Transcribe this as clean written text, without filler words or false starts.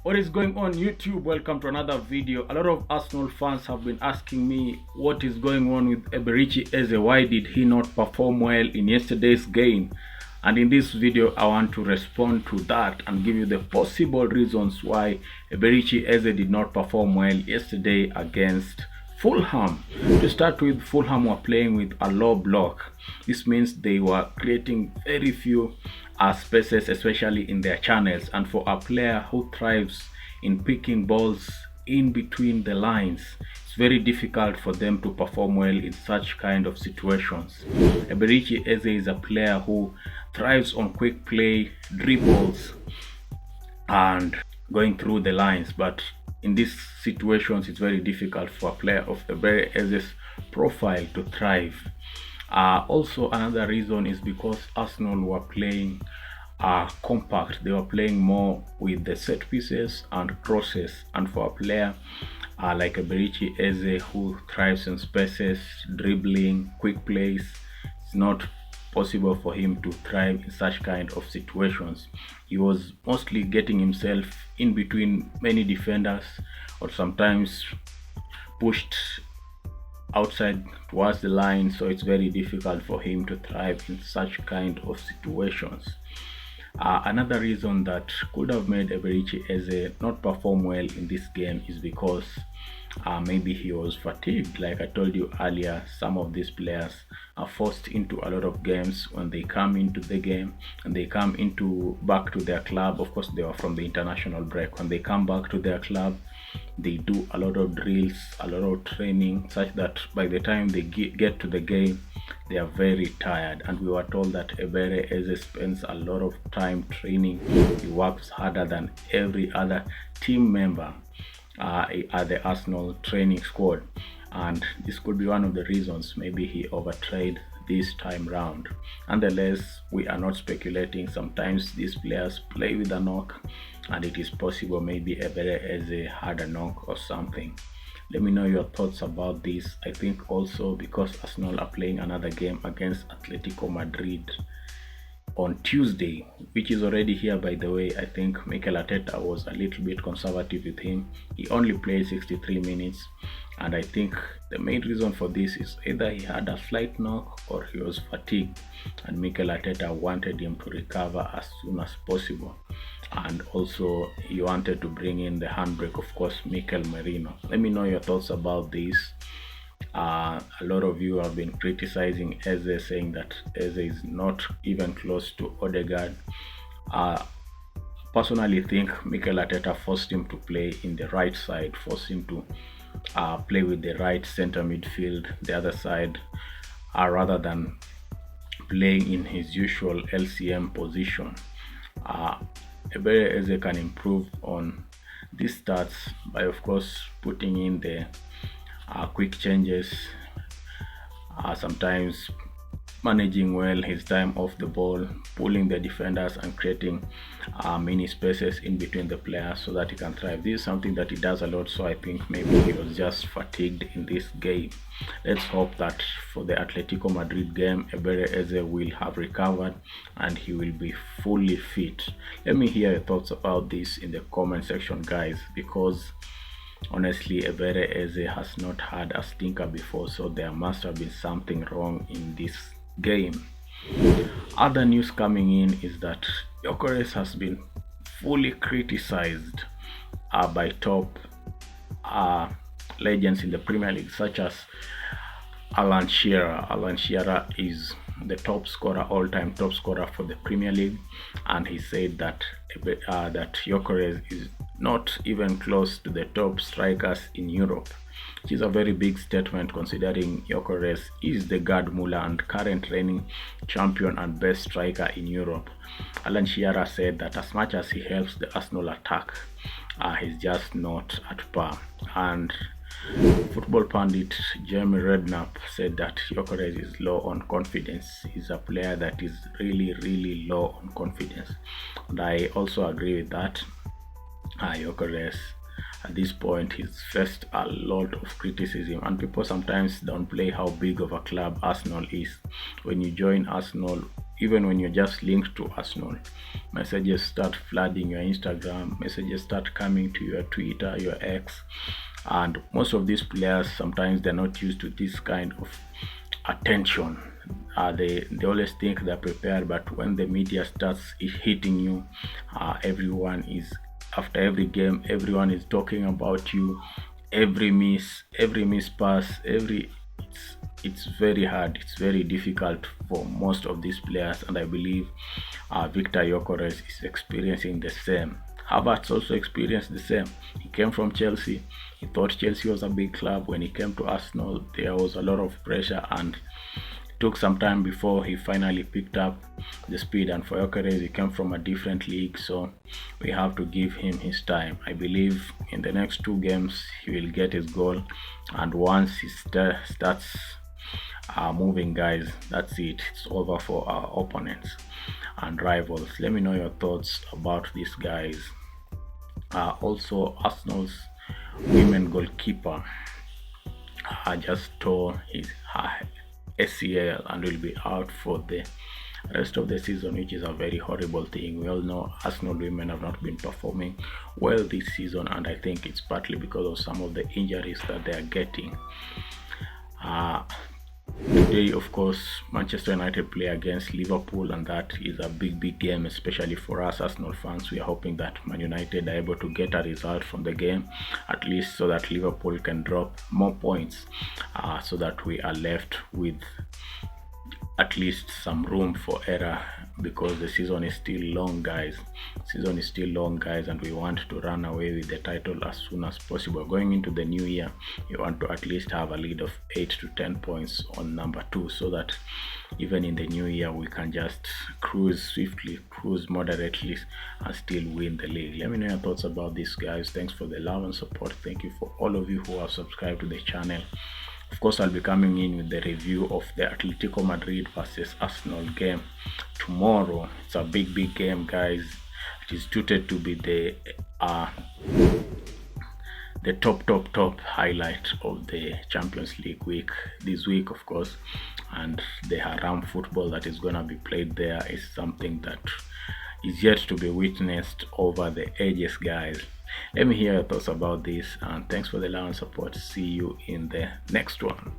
What is going on YouTube? Welcome to another video. A lot of Arsenal fans have been asking me what is going on with Eberechi Eze. Why did he not perform well in yesterday's game? And in this video I want to respond to that and give you the possible reasons why Eberechi Eze did not perform well yesterday against Fulham. To start with, Fulham were playing with a low block. This means they were creating very few spaces, especially in their channels. And for a player who thrives in picking balls in between the lines, it's very difficult for them to perform well in such kind of situations. Eberechi Eze is a player who thrives on quick play, dribbles, and going through the lines, but in these situations it's very difficult for a player of Eberechi Eze's profile to thrive. Also, another reason is because Arsenal were playing compact. They were playing more with the set pieces and crosses, and for a player like Eberechi Eze, who thrives in spaces, dribbling, quick plays, it's not possible for him to thrive in such kind of situations. He was mostly getting himself in between many defenders, or sometimes pushed outside towards the line, so it's very difficult for him to thrive in such kind of situations. Another reason that could have made Eberechi Eze not perform well in this game is because maybe he was fatigued. Like I told you earlier, some of these players are forced into a lot of games when they come into the game and they come into back to their club. Of course, they were from the international break. When they come back to their club, they do a lot of drills, a lot of training, such that by the time they get to the game, they are very tired. And we were told that Eberechi Eze spends a lot of time training. He works harder than every other team member at the Arsenal training squad, and this could be one of the reasons maybe he overtrained this time round. Nonetheless, we are not speculating. Sometimes these players play with a knock, and it is possible maybe Eberechi Eze had a knock or something. Let me know your thoughts about this. I think also because Arsenal are playing another game against Atletico Madrid on Tuesday, which is already here, by the way. I think Mikel Arteta was a little bit conservative with him. He only played 63 minutes, and I think the main reason for this is either he had a slight knock or he was fatigued, and Mikel Arteta wanted him to recover as soon as possible. And also he wanted to bring in the handbrake, of course, Mikel Merino. Let me know your thoughts about this. A lot of you have been criticizing Eze, saying that Eze is not even close to Odegaard. Personally think Mikel Arteta forced him to play in the right side, forced him to play with the right center midfield, the other side, rather than playing in his usual LCM position. Eberechi Eze can improve on these stats by, of course, putting in the quick changes, sometimes managing well his time off the ball, pulling the defenders and creating many spaces in between the players so that he can thrive. This is something that he does a lot, so I think maybe he was just fatigued in this game. Let's hope that for the Atletico Madrid game, Eberechi Eze will have recovered and he will be fully fit. Let me hear your thoughts about this in the comment section, guys, because honestly, Eberechi Eze has not had a stinker before, so there must have been something wrong in this game. Other news coming in is that Gyokeres has been fully criticized by top legends in the Premier League, such as Alan Shearer. Alan Shearer is the top scorer, all-time top scorer for the Premier League, and he said that Gyokeres is not even close to the top strikers in Europe, which is a very big statement considering Gyokeres is the Gerd Müller and current reigning champion and best striker in Europe. Alan Shearer said that as much as he helps the Arsenal attack, he's just not at par. And football pundit Jeremy Redknapp said that Gyokeres is low on confidence. He's a player that is really low on confidence, and I also agree with that. Gyokeres at this point he's faced a lot of criticism, and people sometimes downplay how big of a club Arsenal is. When you join Arsenal, even when you're just linked to Arsenal, messages start flooding your Instagram, messages start coming to your Twitter, your X. And most of these players, sometimes they're not used to this kind of attention. They always think they're prepared, but when the media starts hitting you, everyone is, after every game, everyone is talking about you. Every miss pass, it's very hard, it's very difficult for most of these players, and I believe Victor Gyokeres is experiencing the same. Havertz also experienced the same. He came from Chelsea. He thought Chelsea was a big club. When he came to Arsenal, there was a lot of pressure, and it took some time before he finally picked up the speed. And for Gyokeres, he came from a different league, so we have to give him his time. I believe in the next 2 games he will get his goal, and once he starts moving, guys, that's it. It's over for our opponents and rivals. Let me know your thoughts about these guys. Also, Arsenal's women goalkeeper just tore his ACL and will be out for the rest of the season, which is a very horrible thing. We all know Arsenal women have not been performing well this season, and I think it's partly because of some of the injuries that they are getting. Today, of course, Manchester United play against Liverpool, and that is a big game, especially for us Arsenal fans. We are hoping that Man United are able to get a result from the game, at least so that Liverpool can drop more points, so that we are left with at least some room for error, because the season is still long, guys. And we want to run away with the title as soon as possible. Going into the new year, you want to at least have a lead of 8 to 10 points on number 2, so that even in the new year we can just cruise swiftly, cruise moderately, and still win the league. Let me know your thoughts about this, guys. Thanks for the love and support. Thank you for all of you who have subscribed to the channel. Of course, I'll be coming in with the review of the Atletico Madrid versus Arsenal game tomorrow. It's a big game, guys. It is touted to be the top highlight of the Champions League week this week, of course. And the haram football that is gonna be played there is something that is yet to be witnessed over the ages, guys. Let me hear your thoughts about this, and thanks for the love and support. See you in the next one.